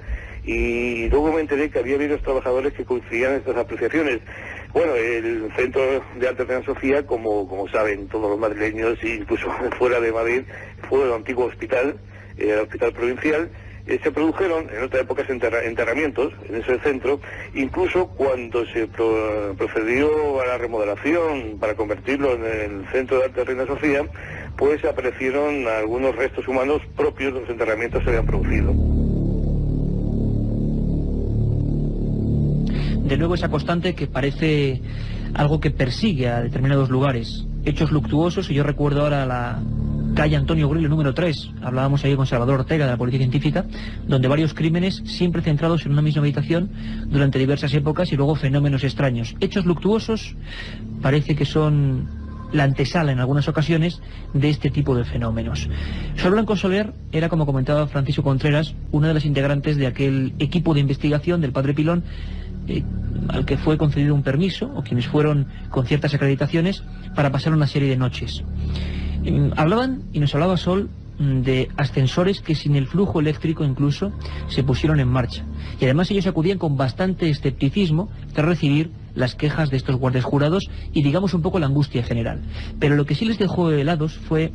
y luego me enteré que había varios trabajadores que coincidían en estas apreciaciones. Bueno, el Centro de Arte de Reina Sofía, como saben todos los madrileños, incluso fuera de Madrid, fue el antiguo hospital, el hospital provincial. Se produjeron en otras épocas enterramientos en ese centro, incluso cuando se procedió a la remodelación para convertirlo en el Centro de Arte de Reina Sofía, pues aparecieron algunos restos humanos propios de los enterramientos que se habían producido. De nuevo esa constante que parece algo que persigue a determinados lugares, hechos luctuosos, y yo recuerdo ahora la calle Antonio Grillo número 3, hablábamos ahí con Salvador Ortega de la Policía Científica, donde varios crímenes siempre centrados en una misma habitación durante diversas épocas y luego fenómenos extraños. Hechos luctuosos parece que son la antesala en algunas ocasiones de este tipo de fenómenos. Sol Blanco Soler era, como comentaba Francisco Contreras, una de las integrantes de aquel equipo de investigación del Padre Pilón, al que fue concedido un permiso, o quienes fueron con ciertas acreditaciones, para pasar una serie de noches. Hablaban, y nos hablaba Sol, de ascensores que sin el flujo eléctrico incluso se pusieron en marcha. Y además ellos acudían con bastante escepticismo tras recibir las quejas de estos guardias jurados y digamos un poco la angustia general. Pero lo que sí les dejó helados fue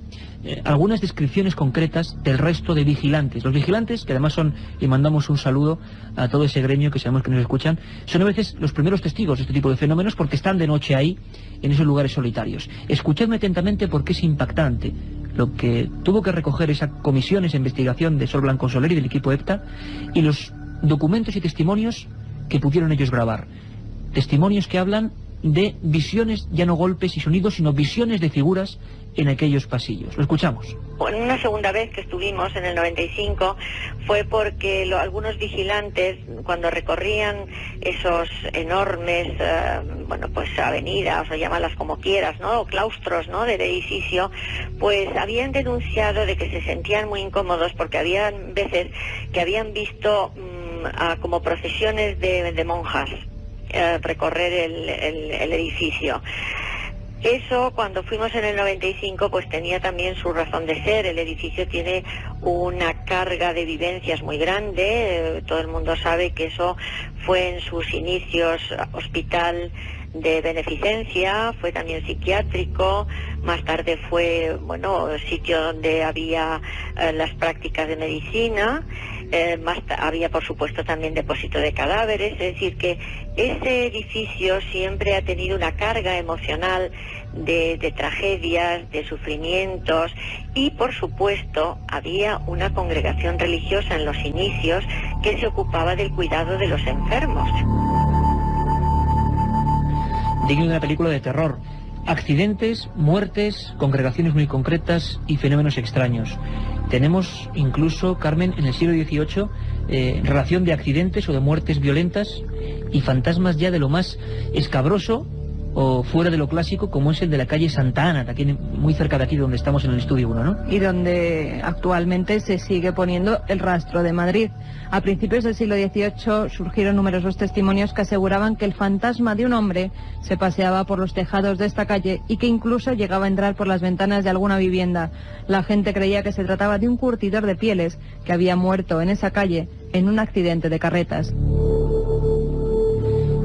algunas descripciones concretas del resto de vigilantes. Los vigilantes, que además son, y mandamos un saludo a todo ese gremio que sabemos que nos escuchan, son a veces los primeros testigos de este tipo de fenómenos porque están de noche ahí, en esos lugares solitarios. Escuchadme atentamente porque es impactante lo que tuvo que recoger esa comisión, esa investigación de Sol Blanco Soler y del equipo EPTA, y los documentos y testimonios que pudieron ellos grabar. Testimonios que hablan de visiones, ya no golpes y sonidos, sino visiones de figuras en aquellos pasillos. Lo escuchamos. Bueno, una segunda vez que estuvimos en el 95 fue porque algunos vigilantes, cuando recorrían esos enormes, avenidas, o llámalas como quieras, ¿no? O claustros, ¿no? Del edificio, pues habían denunciado de que se sentían muy incómodos porque habían veces que habían visto como procesiones de monjas recorrer el edificio. Eso, cuando fuimos en el 95, pues tenía también su razón de ser. El edificio tiene una carga de vivencias muy grande. Todo el mundo sabe que eso fue en sus inicios hospital de beneficencia, fue también psiquiátrico, más tarde fue, sitio donde había las prácticas de medicina, había por supuesto también depósito de cadáveres, es decir que ese edificio siempre ha tenido una carga emocional de tragedias, de sufrimientos, y por supuesto había una congregación religiosa en los inicios que se ocupaba del cuidado de los enfermos. Digno de una película de terror. Accidentes, muertes, congregaciones muy concretas y fenómenos extraños. Tenemos incluso, Carmen, en el siglo XVIII, relación de accidentes o de muertes violentas y fantasmas ya de lo más escabroso o fuera de lo clásico, como es el de la calle Santa Ana, aquí muy cerca de aquí donde estamos en el estudio 1, ¿no? Y donde actualmente se sigue poniendo el rastro de Madrid. A principios del siglo XVIII surgieron numerosos testimonios que aseguraban que el fantasma de un hombre se paseaba por los tejados de esta calle y que incluso llegaba a entrar por las ventanas de alguna vivienda. La gente creía que se trataba de un curtidor de pieles que había muerto en esa calle en un accidente de carretas.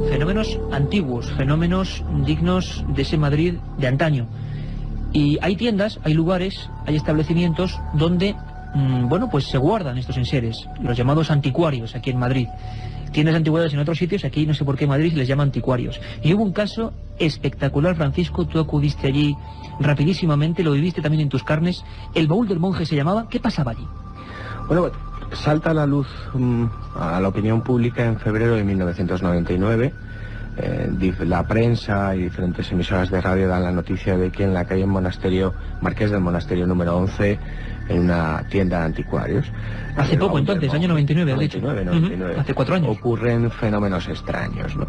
Fenómenos antiguos, fenómenos dignos de ese Madrid de antaño. Y hay tiendas, hay lugares, hay establecimientos donde, pues se guardan estos enseres, los llamados anticuarios aquí en Madrid. Tiendas de antigüedades en otros sitios, aquí no sé por qué en Madrid se les llama anticuarios. Y hubo un caso espectacular, Francisco, tú acudiste allí rapidísimamente, lo viviste también en tus carnes. El baúl del monje se llamaba, ¿qué pasaba allí? Bueno, salta a la luz a la opinión pública en febrero de 1999. La prensa y diferentes emisoras de radio dan la noticia de que en la calle Marqués del Monasterio número 11, en una tienda de anticuarios. Hace poco entonces, año 99, has dicho. 99. Hace 4 años. Ocurren fenómenos extraños, ¿no?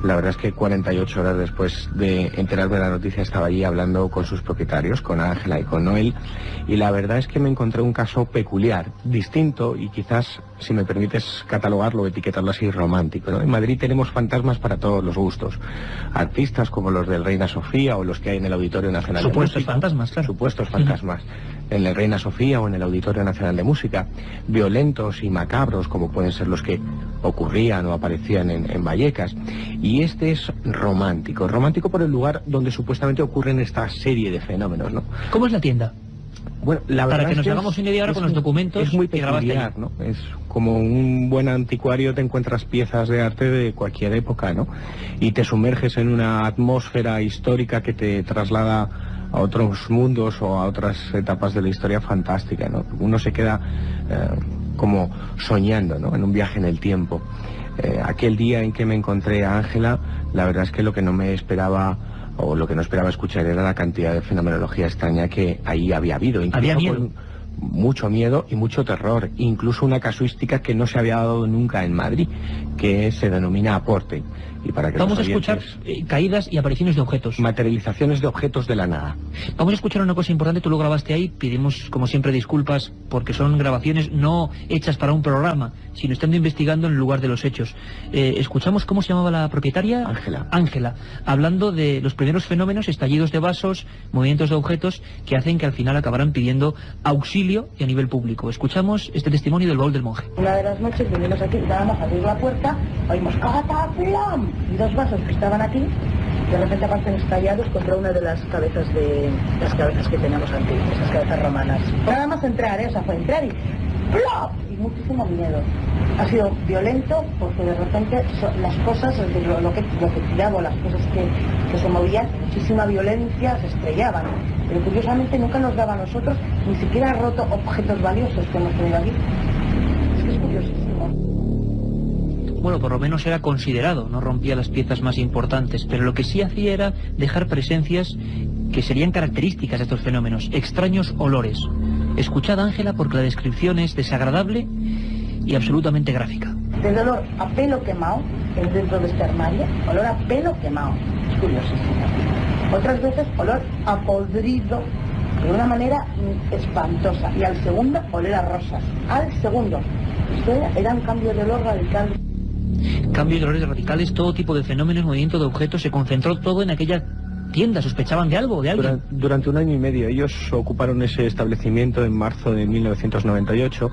La verdad es que 48 horas después de enterarme de la noticia estaba allí hablando con sus propietarios, con Ángela y con Noel, y la verdad es que me encontré un caso peculiar, distinto y quizás, si me permites catalogarlo, etiquetarlo así, romántico, ¿no? En Madrid tenemos fantasmas para todos los gustos. Artistas como los del Reina Sofía o los que hay en el Auditorio Nacional de Música. Supuestos fantasmas, claro. Supuestos fantasmas. En el Reina Sofía o en el Auditorio Nacional de Música. Violentos y macabros como pueden ser los que ocurrían o aparecían en Vallecas. Y este es romántico. Romántico por el lugar donde supuestamente ocurren esta serie de fenómenos, ¿no? ¿Cómo es la tienda? Bueno, la verdad para que es nos hagamos una idea ahora con los documentos. Es muy peculiar, ¿no? Es como un buen anticuario, te encuentras piezas de arte de cualquier época, ¿no? Y te sumerges en una atmósfera histórica que te traslada a otros mundos o a otras etapas de la historia fantástica, ¿no? Uno se queda como soñando, ¿no? En un viaje en el tiempo. Aquel día en que me encontré a Ángela, la verdad es que lo que no me esperaba o lo que no esperaba escuchar era la cantidad de fenomenología extraña que ahí había habido. Había miedo. Con mucho miedo y mucho terror, incluso una casuística que no se había dado nunca en Madrid, que se denomina aporte. Y para que vamos a escuchar caídas y apariciones de objetos. Materializaciones de objetos de la nada. Vamos a escuchar una cosa importante, tú lo grabaste ahí, pedimos como siempre disculpas porque son grabaciones no hechas para un programa, sino estando investigando en el lugar de los hechos. Escuchamos cómo se llamaba la propietaria. Ángela, hablando de los primeros fenómenos, estallidos de vasos, movimientos de objetos que hacen que al final acabaran pidiendo auxilio domicilio y a nivel público. Escuchamos este testimonio del baúl del monje. Una de las noches vinimos aquí, dábamos a abrir la puerta, oímos ¡cataplam! Y 2 vasos que estaban aquí, de repente aparecen estallados contra una de las cabezas que tenemos aquí, esas cabezas romanas. Nada más entrar, o sea, fue entrar y ¡plop! Y muchísimo miedo. Ha sido violento porque de repente las cosas, lo que tiraba, las cosas que se movían, muchísima violencia, se estrellaban. Pero curiosamente nunca nos daba a nosotros, ni siquiera roto objetos valiosos que hemos tenido aquí. Es que es curiosísimo. Bueno, por lo menos era considerado, no rompía las piezas más importantes, pero lo que sí hacía era dejar presencias que serían características de estos fenómenos, extraños olores. Escuchad, Ángela, porque la descripción es desagradable y absolutamente gráfica. Desde olor a pelo quemado, dentro de este armario, olor a pelo quemado. Es curiosísimo. Otras veces olor a podrido, de una manera espantosa. Y al segundo, oler a rosas. Al segundo. Esto era un cambio de olor radical. Cambio de olores radicales, todo tipo de fenómenos, movimiento de objetos, se concentró todo en aquella tienda. ¿Sospechaban de algo, de alguien? Durante 1 año y medio. Ellos ocuparon ese establecimiento en marzo de 1998.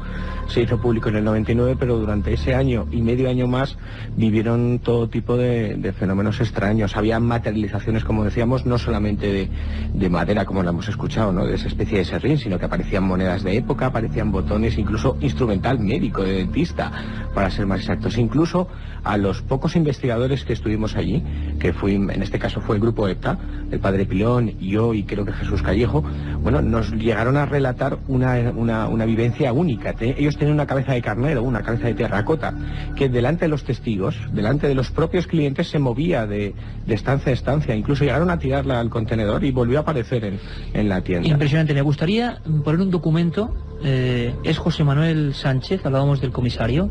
Se hizo público en el 99, pero durante ese año y medio, año más, vivieron todo tipo de fenómenos extraños. Había materializaciones, como decíamos, no solamente de madera, como lo hemos escuchado, ¿no?, de esa especie de serrín, sino que aparecían monedas de época, aparecían botones, incluso instrumental médico, de dentista, para ser más exactos. Incluso a los pocos investigadores que estuvimos allí, que en este caso fue el grupo EPTA, el padre Pilón, yo y creo que Jesús Callejo, bueno, nos llegaron a relatar una vivencia única. Ellos tenían una cabeza de carnero, una cabeza de terracota, que delante de los testigos, delante de los propios clientes, se movía de estancia a estancia. Incluso llegaron a tirarla al contenedor y volvió a aparecer en la tienda. Impresionante. Me gustaría poner un documento. Es José Manuel Sánchez, hablábamos del comisario,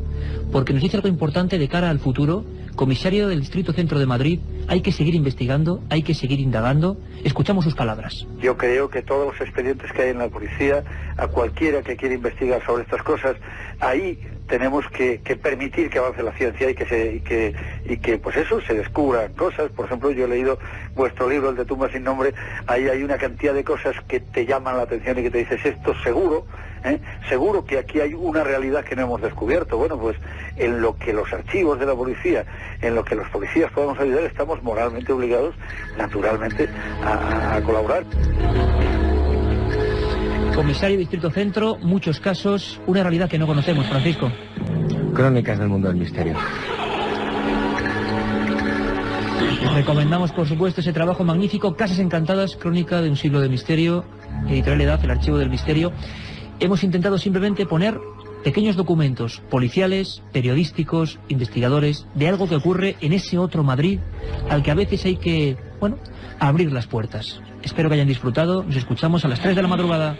porque nos dice algo importante de cara al futuro. Comisario del Distrito Centro de Madrid, hay que seguir investigando, hay que seguir indagando. Escuchamos sus palabras. Yo creo que todos los expedientes que hay en la policía, a cualquiera que quiera investigar sobre estas cosas, ahí tenemos que permitir que avance la ciencia y que pues eso, se descubran cosas. Por ejemplo, yo he leído vuestro libro, el de Tumbas sin nombre, ahí hay una cantidad de cosas que te llaman la atención y que te dices, esto seguro, seguro que aquí hay una realidad que no hemos descubierto. Bueno, pues en lo que los archivos de la policía, en lo que los policías podamos ayudar, estamos moralmente obligados, naturalmente, a colaborar. Comisario Distrito Centro, muchos casos, una realidad que no conocemos, Francisco. Crónicas del mundo del misterio. Recomendamos, por supuesto, ese trabajo magnífico, Casas Encantadas, crónica de un siglo de misterio, Editorial Edad, el archivo del misterio. Hemos intentado simplemente poner pequeños documentos policiales, periodísticos, investigadores, de algo que ocurre en ese otro Madrid al que a veces hay que, abrir las puertas. Espero que hayan disfrutado. Nos escuchamos a las 3 de la madrugada.